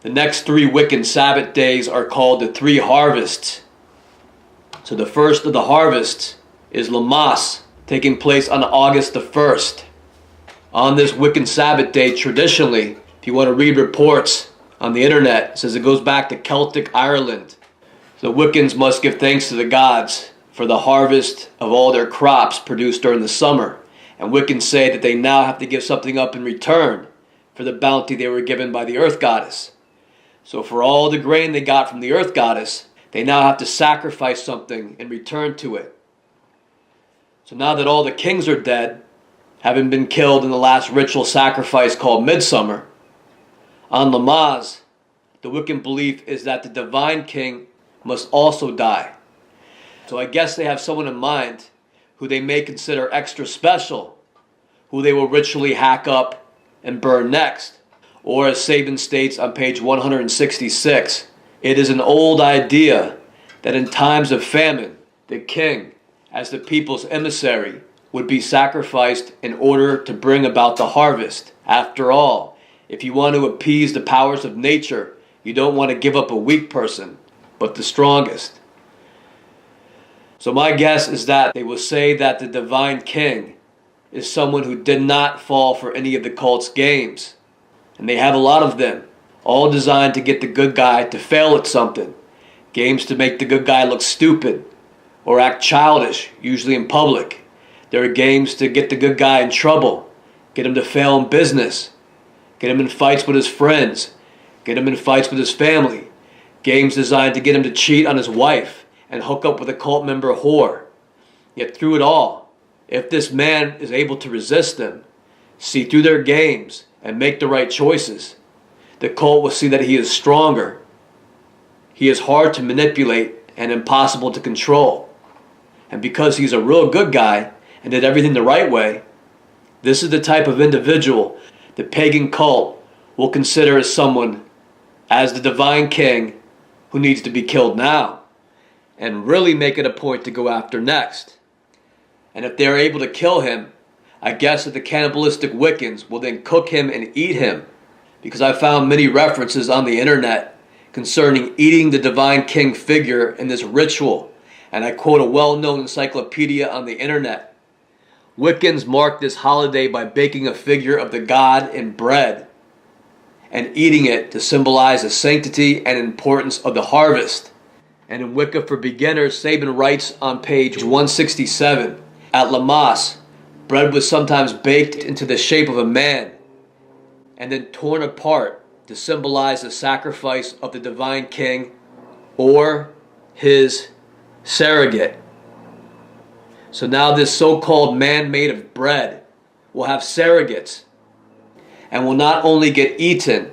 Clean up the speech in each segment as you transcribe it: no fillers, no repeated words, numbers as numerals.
The next 3 Wiccan Sabbat days are called the 3 harvests. So the first of the harvests is Lammas, taking place on August the 1st. On this Wiccan Sabbat day, traditionally, if you want to read reports on the internet, it says it goes back to Celtic Ireland. The Wiccans must give thanks to the gods for the harvest of all their crops produced during the summer. And Wiccans say that they now have to give something up in return for the bounty they were given by the earth goddess. So for all the grain they got from the earth goddess, they now have to sacrifice something in return to it. So now that all the kings are dead, having been killed in the last ritual sacrifice called Midsummer, on Lammas, the Wiccan belief is that the divine king must also die. So I guess they have someone in mind who they may consider extra special, who they will ritually hack up and burn next. Or as Sabin states on page 166, it is an old idea that in times of famine, the king, as the people's emissary, would be sacrificed in order to bring about the harvest. After all, if you want to appease the powers of nature, you don't want to give up a weak person, but the strongest. So my guess is that they will say that the divine king is someone who did not fall for any of the cult's games. And they have a lot of them, all designed to get the good guy to fail at something. Games to make the good guy look stupid or act childish, usually in public. There are games to get the good guy in trouble, get him to fail in business, get him in fights with his friends, get him in fights with his family. Games designed to get him to cheat on his wife and hook up with a cult member whore. Yet through it all, if this man is able to resist them, see through their games, and make the right choices, the cult will see that he is stronger. He is hard to manipulate and impossible to control. And because he's a real good guy and did everything the right way, this is the type of individual the pagan cult will consider as someone, as the divine king, who needs to be killed now, and really make it a point to go after next. And if they're able to kill him, I guess that the cannibalistic Wiccans will then cook him and eat him, because I found many references on the internet concerning eating the divine king figure in this ritual, and I quote a well-known encyclopedia on the internet. Wiccans mark this holiday by baking a figure of the god in bread and eating it to symbolize the sanctity and importance of the harvest. And in Wicca for Beginners, Sabin writes on page 167, at Lammas, bread was sometimes baked into the shape of a man and then torn apart to symbolize the sacrifice of the divine king or his surrogate. So now this so-called man made of bread will have surrogates and will not only get eaten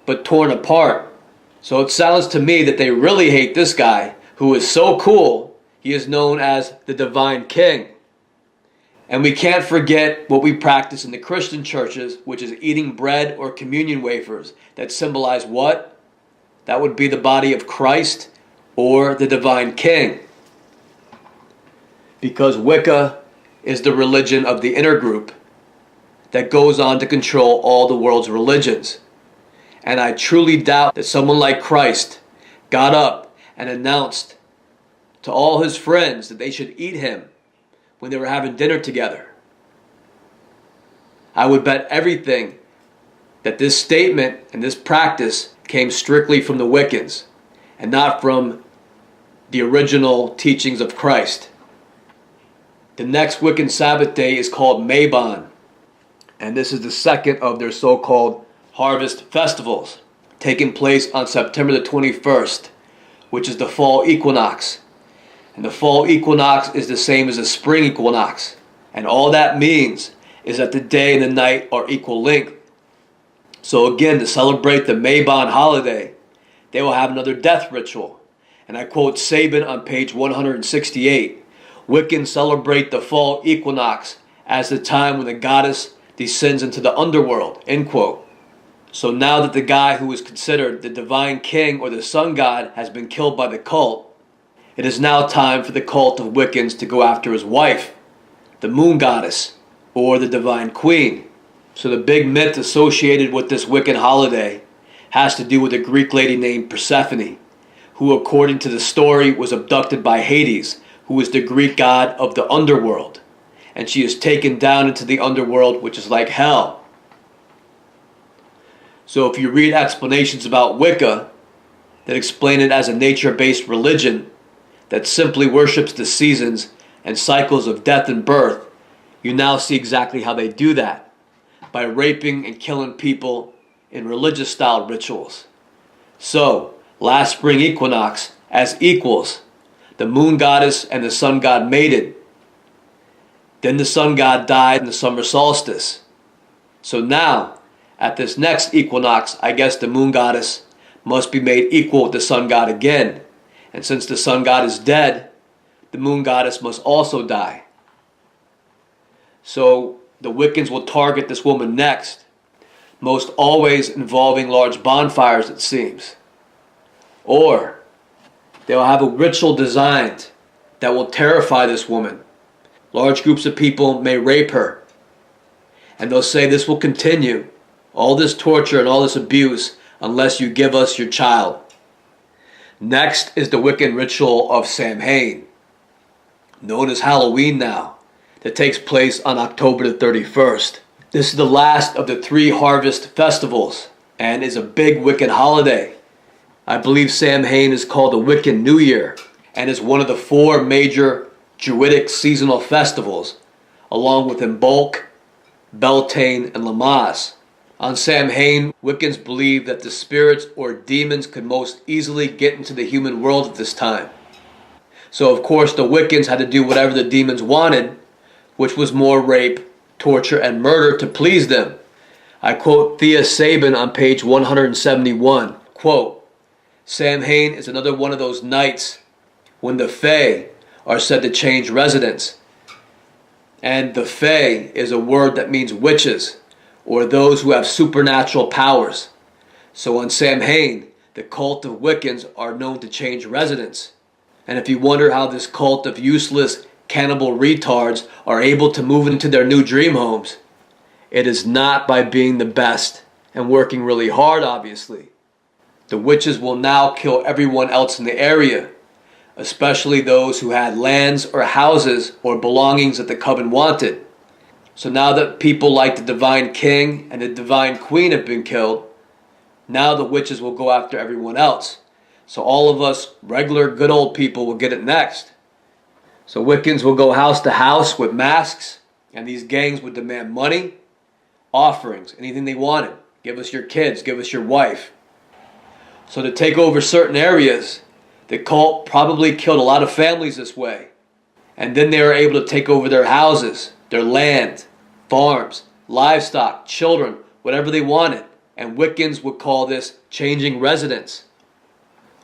but torn apart. So it sounds to me that they really hate this guy who is so cool, he is known as the divine king. And we can't forget what we practice in the Christian churches, which is eating bread or communion wafers that symbolize what? That would be the body of Christ or the divine king. Because Wicca is the religion of the inner group that goes on to control all the world's religions. And I truly doubt that someone like Christ got up and announced to all his friends that they should eat him when they were having dinner together. I would bet everything that this statement and this practice came strictly from the Wiccans and not from the original teachings of Christ. The next Wiccan Sabbath day is called Mabon, and this is the second of their so-called harvest festivals, taking place on September the 21st, which is the fall equinox. And the fall equinox is the same as the spring equinox. And all that means is that the day and the night are equal length. So again, to celebrate the Mabon holiday, they will have another death ritual. And I quote Sabin on page 168. Wiccans celebrate the fall equinox as the time when the goddess descends into the underworld. End quote. So now that the guy who is considered the divine king or the sun god has been killed by the cult, it is now time for the cult of Wiccans to go after his wife, the moon goddess, or the divine queen. So the big myth associated with this Wiccan holiday has to do with a Greek lady named Persephone, who according to the story was abducted by Hades, who is the Greek god of the underworld. And she is taken down into the underworld, which is like hell. So if you read explanations about Wicca that explain it as a nature-based religion that simply worships the seasons and cycles of death and birth, you now see exactly how they do that, by raping and killing people in religious style rituals. So, last spring equinox, as equals, the moon goddess and the sun god mated. Then the sun god died in the summer solstice. So now, at this next equinox, I guess the moon goddess must be made equal with the sun god again. And since the sun god is dead, the moon goddess must also die. So the Wiccans will target this woman next, most always involving large bonfires, it seems. Or they will have a ritual designed that will terrify this woman. Large groups of people may rape her, and they'll say this will continue, all this torture and all this abuse, unless you give us your child. Next is the Wiccan ritual of Samhain, known as Halloween now, that takes place on October the 31st. This is the last of the 3 harvest festivals and is a big Wiccan holiday. I believe Samhain is called the Wiccan New Year and is one of the 4 major Druidic seasonal festivals, along with Imbolc, Beltane, and Lammas. On Samhain, Wiccans believe that the spirits or demons could most easily get into the human world at this time. So of course the Wiccans had to do whatever the demons wanted, which was more rape, torture, and murder to please them. I quote Thea Sabin on page 171, quote, "Samhain is another one of those nights when the Fae are said to change residence." And the Fae is a word that means witches, or those who have supernatural powers. So on Samhain, the cult of Wiccans are known to change residence. And if you wonder how this cult of useless cannibal retards are able to move into their new dream homes, it is not by being the best and working really hard, obviously. The witches will now kill everyone else in the area, especially those who had lands or houses or belongings that the coven wanted. So now that people like the divine king and the divine queen have been killed, now the witches will go after everyone else. So all of us regular good old people will get it next. So Wiccans will go house to house with masks, and these gangs would demand money, offerings, anything they wanted. Give us your kids, give us your wife. So to take over certain areas, the cult probably killed a lot of families this way. And then they were able to take over their houses, their land, farms, livestock, children, whatever they wanted. And Wiccans would call this changing residence,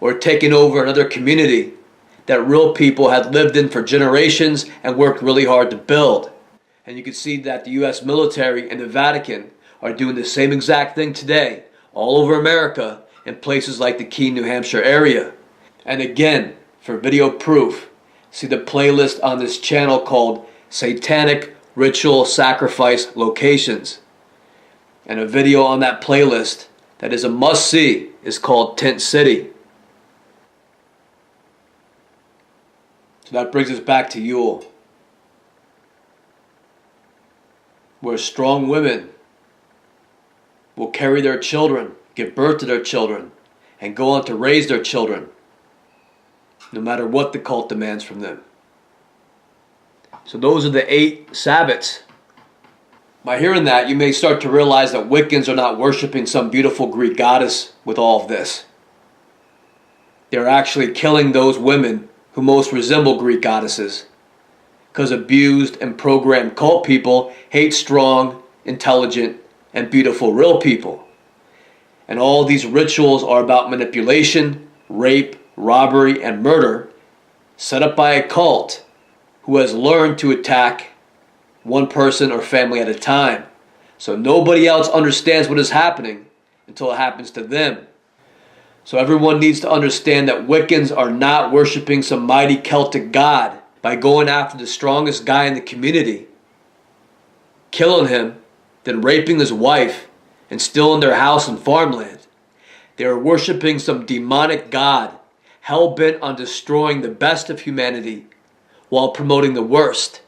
or taking over another community that real people had lived in for generations and worked really hard to build. And you can see that the US military and the Vatican are doing the same exact thing today all over America in places like the Keene, New Hampshire area. And again, for video proof, see the playlist on this channel called Satanic Ritual Sacrifice Locations. And a video on that playlist that is a must-see is called Tent City. So that brings us back to Yule, where strong women will carry their children, give birth to their children, and go on to raise their children, no matter what the cult demands from them. So those are the 8 Sabbats. By hearing that, you may start to realize that Wiccans are not worshiping some beautiful Greek goddess with all of this. They're actually killing those women who most resemble Greek goddesses, because abused and programmed cult people hate strong, intelligent, and beautiful real people. And all these rituals are about manipulation, rape, robbery, and murder, set up by a cult who has learned to attack one person or family at a time. So nobody else understands what is happening until it happens to them. So everyone needs to understand that Wiccans are not worshiping some mighty Celtic god by going after the strongest guy in the community, killing him, then raping his wife and stealing their house and farmland. They are worshiping some demonic god, hell-bent on destroying the best of humanity while promoting the worst.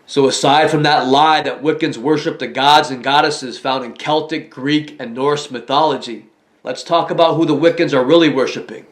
So aside from that lie that Wiccans worship the gods and goddesses found in Celtic, Greek, and Norse mythology, let's talk about who the Wiccans are really worshiping.